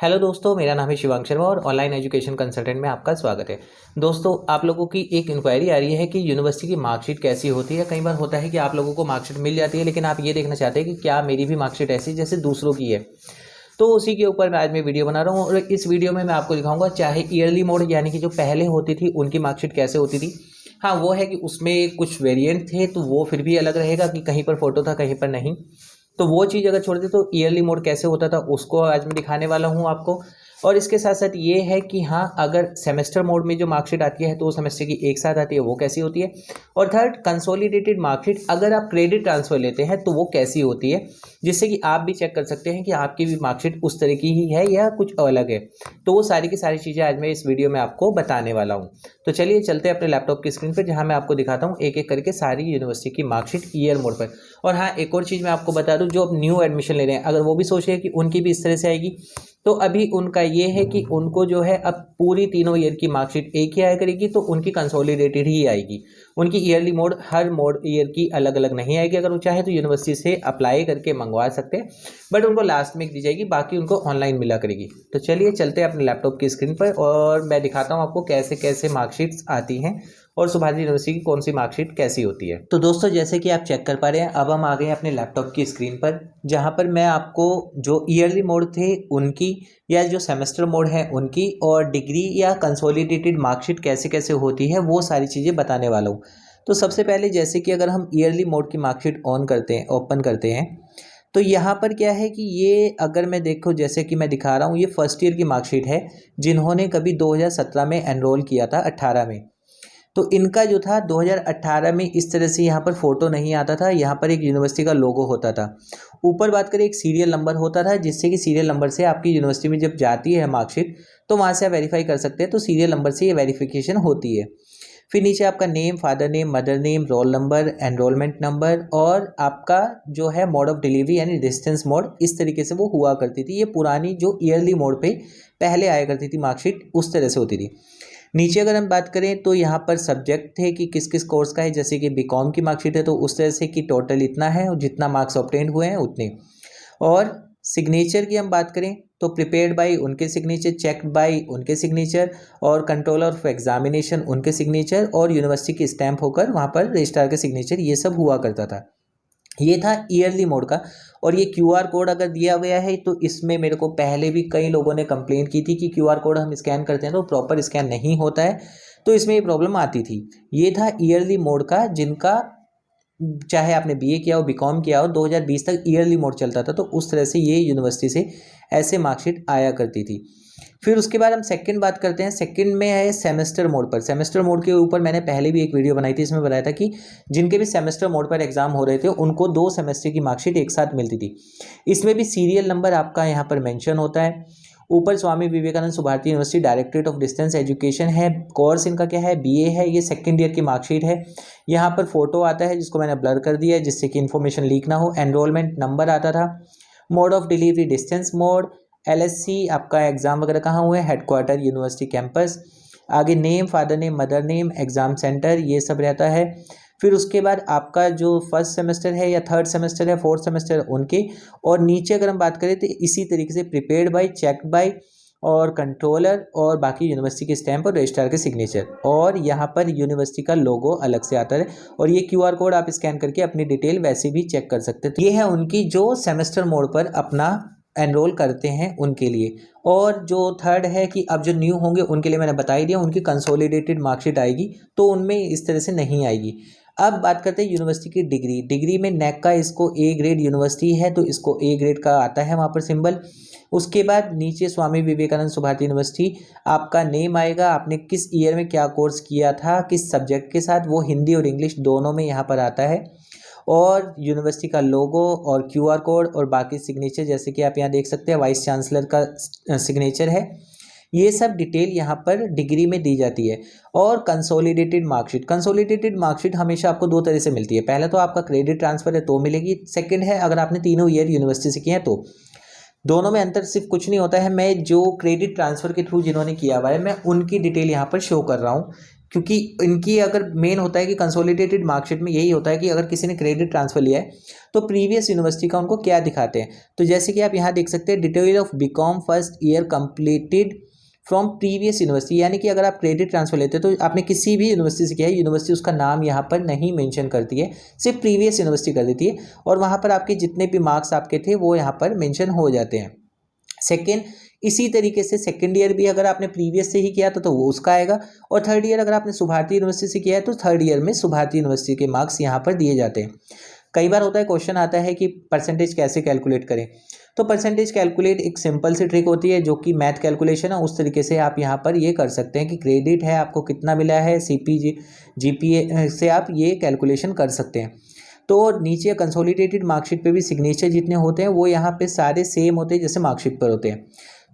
Hello दोस्तों, मेरा नाम है शिवांग शर्मा और ऑनलाइन एजुकेशन कंसल्टेंट में आपका स्वागत है। दोस्तों, आप लोगों की एक इंक्वायरी आ रही है कि यूनिवर्सिटी की मार्कशीट कैसी होती है। कई बार होता है कि आप लोगों को मार्कशीट मिल जाती है, लेकिन आप ये देखना चाहते हैं कि क्या मेरी भी मार्कशीट ऐसी जैसे दूसरों की है। तो उसी के ऊपर मैं आज वीडियो बना रहा हूँ और इस वीडियो में मैं आपको दिखाऊंगा चाहे ईयरली मोड यानी कि जो पहले होती थी उनकी मार्कशीट कैसे होती थी। हाँ, वो है कि उसमें कुछ वेरिएंट थे तो वो फिर भी अलग रहेगा कि कहीं पर फोटो था कहीं पर नहीं। तो वो चीज़ अगर छोड़ दे तो ईयरली मोड कैसे होता था उसको आज मैं दिखाने वाला हूँ आपको। और इसके साथ साथ ये है कि हाँ, अगर सेमेस्टर मोड में जो मार्कशीट आती है तो वो सेमेस्टर की एक साथ आती है, वो कैसी होती है। और थर्ड, कंसोलिडेटेड मार्कशीट अगर आप क्रेडिट ट्रांसफर लेते हैं तो वो कैसी होती है, जिससे कि आप भी चेक कर सकते हैं कि आपकी भी मार्कशीट उस तरह की ही है या कुछ अलग है। तो वो सारी की सारी चीज़ें आज मैं इस वीडियो में आपको बताने वाला हूँ। तो चलिए चलते हैं अपने लैपटॉप की स्क्रीन पर, जहाँ मैं आपको दिखाता हूँ एक एक करके सारी यूनिवर्सिटी की मार्कशीट ईयर मोड पर। और हाँ, एक और चीज़ मैं आपको बता दूँ, जो अब न्यू एडमिशन ले रहे हैं अगर वो भी सोच रहे हैं कि उनकी भी इस तरह से आएगी, तो अभी उनका ये है कि उनको जो है अब पूरी तीनों ईयर की मार्कशीट एक ही आया करेगी, तो उनकी कंसोलिडेटेड ही आएगी। उनकी ईयरली मोड हर मोड ईयर की अलग अलग नहीं आएगी। अगर वो चाहे तो यूनिवर्सिटी से अप्लाई करके मंगवा सकते हैं, बट उनको लास्ट में दी जाएगी, बाकी उनको ऑनलाइन मिला करेगी। तो चलिए चलते हैं अपने लैपटॉप की स्क्रीन पर और मैं दिखाता हूँ आपको कैसे कैसे मार्कशीट्स आती हैं और सुभाष यूनिवर्सिटी की कौन सी मार्कशीट कैसी होती है। तो दोस्तों, जैसे कि आप चेक कर पा रहे हैं, अब हम आ गए हैं अपने लैपटॉप की स्क्रीन पर, जहां पर मैं आपको जो ईयरली मोड थे उनकी या जो सेमेस्टर मोड है उनकी और डिग्री या कंसोलिडेटेड मार्कशीट कैसे कैसे होती है वो सारी चीज़ें बताने वाला हूँ। तो सबसे पहले जैसे कि अगर हम ईयरली मोड की मार्कशीट ऑन करते हैं, ओपन करते हैं, तो यहाँ पर क्या है कि ये अगर मैं देखो, जैसे कि मैं दिखा रहा हूँ, ये फर्स्ट ईयर की मार्कशीट है जिन्होंने कभी 2017 में एनरोल किया था, 18 में। तो इनका जो था 2018 में इस तरह से यहाँ पर फोटो नहीं आता था, यहाँ पर एक यूनिवर्सिटी का लोगो होता था। ऊपर बात करें, एक सीरियल नंबर होता था, जिससे कि सीरियल नंबर से आपकी यूनिवर्सिटी में जब जाती है मार्कशीट तो वहाँ से आप वेरीफाई कर सकते हैं, तो सीरियल नंबर से ये वेरिफिकेशन होती है। फिर नीचे आपका name, father name, mother name, roll number, enrolment number और आपका जो है मोड ऑफ डिलीवरी यानी डिस्टेंस मोड, इस तरीके से वो हुआ करती थी। ये पुरानी जो ईयरली मोड पे पहले आया करती थी मार्कशीट, उस तरह से होती थी। नीचे अगर हम बात करें तो यहाँ पर सब्जेक्ट थे कि किस किस कोर्स का है, जैसे कि बीकॉम की मार्कशीट है तो उस तरह से कि टोटल इतना है और जितना मार्क्स ऑब्टेन हुए हैं उतने। और सिग्नेचर की हम बात करें तो प्रिपेयर्ड बाय उनके सिग्नेचर, चेक्ड बाय उनके सिग्नेचर और कंट्रोलर ऑफ एग्जामिनेशन उनके सिग्नेचर और यूनिवर्सिटी की स्टैंप होकर वहाँ पर रजिस्ट्रार के सिग्नेचर, ये सब हुआ करता था। ये था ईयरली मोड का। और ये क्यूआर कोड अगर दिया गया है तो इसमें मेरे को पहले भी कई लोगों ने कंप्लेंट की थी कि क्यूआर कोड हम स्कैन करते हैं तो प्रॉपर स्कैन नहीं होता है, तो इसमें ये प्रॉब्लम आती थी। ये था ईयरली मोड का, जिनका चाहे आपने बीए किया हो, बीकॉम किया हो, 2020 तक ईयरली मोड चलता था, तो उस तरह से ये यूनिवर्सिटी से ऐसे मार्कशीट आया करती थी। फिर उसके बाद हम सेकंड बात करते हैं। सेकंड में है सेमेस्टर मोड पर। सेमेस्टर मोड के ऊपर मैंने पहले भी एक वीडियो बनाई थी, इसमें बताया था कि जिनके भी सेमेस्टर मोड पर एग्जाम हो रहे थे उनको 2 सेमेस्टर की मार्कशीट एक साथ मिलती थी। इसमें भी सीरियल नंबर आपका यहाँ पर मेंशन होता है। ऊपर Swami Vivekanand Subharti university directorate of distance education है, कोर्स इनका क्या है, बीए है, ये सेकंड ईयर की मार्कशीट है। यहाँ पर फोटो आता है जिसको मैंने ब्लर कर दिया है जिससे कि इन्फॉर्मेशन लीक ना हो। एनरोलमेंट नंबर आता था, mode of delivery distance mode, LSC आपका एग्जाम वगैरह कहाँ हुए, हेडक्वार्टर यूनिवर्सिटी कैंपस, आगे name, father name, mother name, exam centre, ये सब रहता है। फिर उसके बाद आपका जो फर्स्ट सेमेस्टर है या थर्ड सेमेस्टर है, फोर्थ सेमेस्टर उनके। और नीचे अगर हम बात करें तो इसी तरीके से प्रिपेयर्ड बाय, चेक्ड बाय और कंट्रोलर और बाकी यूनिवर्सिटी के स्टैंप और रजिस्ट्रार के सिग्नेचर। और यहाँ पर यूनिवर्सिटी का लोगो अलग से आता है और ये क्यूआर कोड आप स्कैन करके अपनी डिटेल वैसे भी चेक कर सकते हैं। तो ये है उनकी जो सेमेस्टर मोड पर अपना एनरोल करते हैं उनके लिए। और जो थर्ड है कि अब जो न्यू होंगे उनके लिए मैंने बता ही दिया, उनकी कंसोलिडेटेड मार्कशीट आएगी, तो उनमें इस तरह से नहीं आएगी। अब बात करते हैं यूनिवर्सिटी की डिग्री। डिग्री में नैक का इसको ए ग्रेड यूनिवर्सिटी है तो इसको ए ग्रेड का आता है वहाँ पर सिंबल। उसके बाद नीचे स्वामी विवेकानंद सुभारती यूनिवर्सिटी, आपका नेम आएगा, आपने किस ईयर में क्या कोर्स किया था, किस सब्जेक्ट के साथ, वो हिंदी और इंग्लिश दोनों में यहाँ पर आता है। और यूनिवर्सिटी का लोगो और क्यूआर कोड और बाकी सिग्नेचर, जैसे कि आप यहाँ देख सकते हैं वाइस चांसलर का सिग्नेचर है, ये सब डिटेल यहाँ पर डिग्री में दी जाती है। और कंसोलिडेटेड मार्कशीट, कंसोलिडेटेड मार्कशीट हमेशा आपको 2 तरह से मिलती है। पहला तो आपका क्रेडिट ट्रांसफर है तो मिलेगी, सेकंड है अगर आपने तीनों ईयर यूनिवर्सिटी से किए हैं तो। दोनों में अंतर सिर्फ कुछ नहीं होता है, मैं जो क्रेडिट ट्रांसफर के थ्रू जिन्होंने किया हुआ है मैं उनकी डिटेल यहाँ पर शो कर रहा हूँ क्योंकि इनकी अगर मेन होता है कि कंसोलिडेटेड मार्कशीट में यही होता है कि अगर किसी ने क्रेडिट ट्रांसफर लिया है तो प्रीवियस यूनिवर्सिटी का उनको क्या दिखाते हैं। तो जैसे कि आप यहाँ देख सकते हैं, detail of BCom first year completed from previous university, यानी कि अगर आप क्रेडिट ट्रांसफर लेते हैं तो आपने किसी भी यूनिवर्सिटी से किया है, यूनिवर्सिटी उसका नाम यहाँ पर नहीं मेंशन करती है, सिर्फ प्रीवियस यूनिवर्सिटी कर देती है और वहाँ पर आपके जितने भी मार्क्स आपके थे वो यहाँ पर मेंशन हो जाते हैं। सेकेंड, इसी तरीके से सेकेंड ईयर भी अगर आपने प्रीवियस से ही किया तो वो उसका आएगा, और थर्ड ईयर अगर आपने सुभारती यूनिवर्सिटी से किया है तो थर्ड ईयर में सुभारती यूनिवर्सिटी के मार्क्स यहाँ पर दिए जाते हैं। कई बार होता है क्वेश्चन आता है कि परसेंटेज कैसे कैलकुलेट करें, तो परसेंटेज कैलकुलेट एक सिंपल सी ट्रिक होती है जो कि मैथ कैलकुलेशन है, उस तरीके से आप यहाँ पर ये कर सकते हैं कि क्रेडिट है आपको कितना मिला है, सीपीजी जीपीए से आप ये कैलकुलेशन कर सकते हैं। तो नीचे कंसोलिडेटेड मार्कशीट पे भी सिग्नेचर जितने होते हैं वो यहाँ पे सारे सेम होते हैं जैसे मार्कशीट पर होते हैं।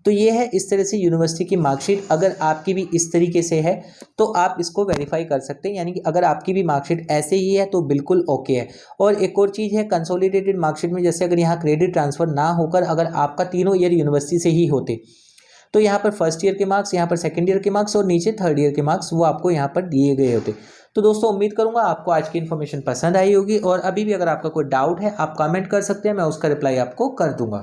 तो ये है इस तरह से यूनिवर्सिटी की मार्कशीट। अगर आपकी भी इस तरीके से है तो आप इसको वेरीफाई कर सकते हैं, यानी कि अगर आपकी भी मार्कशीट ऐसे ही है तो बिल्कुल ओके है। और एक और चीज़ है, कंसोलिडेटेड मार्कशीट में जैसे अगर यहाँ क्रेडिट ट्रांसफर ना होकर अगर आपका तीनों ईयर यूनिवर्सिटी से ही होते तो यहाँ पर फर्स्ट ईयर के मार्क्स, यहाँ पर सेकेंड ईयर के मार्क्स और नीचे थर्ड ईयर के मार्क्स वो आपको यहाँ पर दिए गए होते। तो दोस्तों उम्मीद करूंगा आपको आज की इन्फॉर्मेशन पसंद आई होगी, और अभी भी अगर आपका कोई डाउट है आप कमेंट कर सकते हैं, मैं उसका रिप्लाई आपको कर दूंगा।